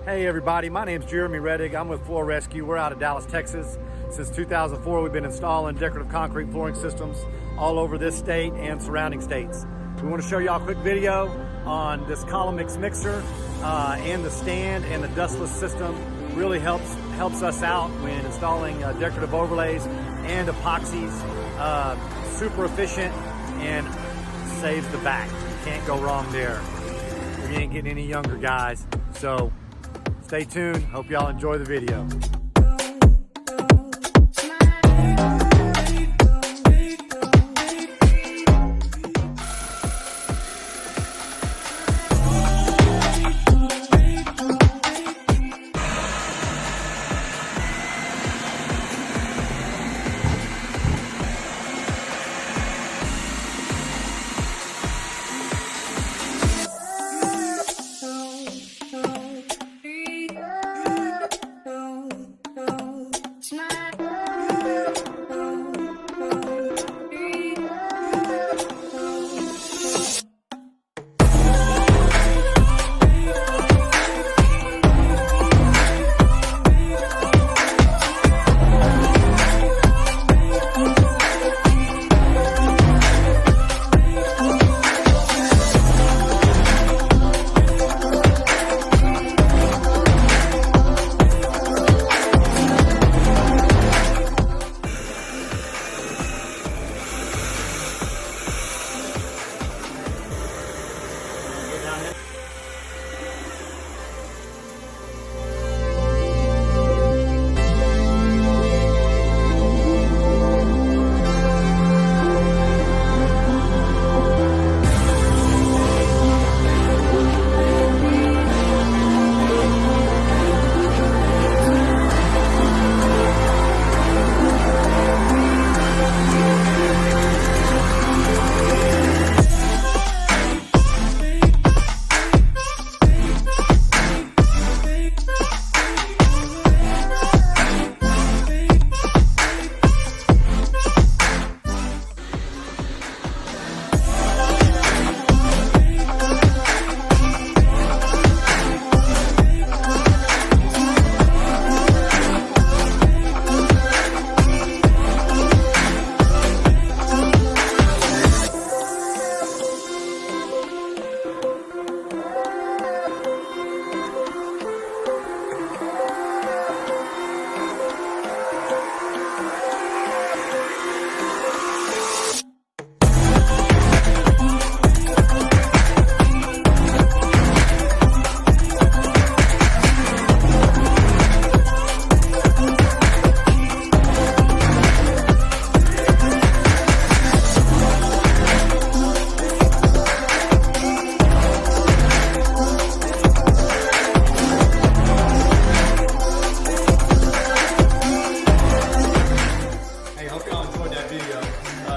Hey everybody, my name's Jeremy Reddick. I'm with Floorrescue. We're out of Dallas, Texas. Since 2004, we've been installing decorative concrete flooring systems all over this state and surrounding states. We want to show y'all a quick video on this column mix mixer and the stand and the dustless system. Really helps us out when installing decorative overlays and epoxies. Super efficient and saves the back. You can't go wrong there. We ain't getting any younger, guys. So stay tuned. Hope y'all enjoy the video.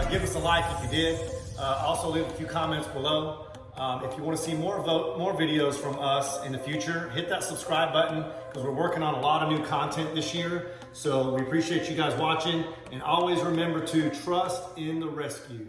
Give us a like if you did. Also leave a few comments below. If you want to see more videos from us in the future, hit that subscribe button because we're working on a lot of new content this year. So we appreciate you guys watching, and always remember to trust in the rescue.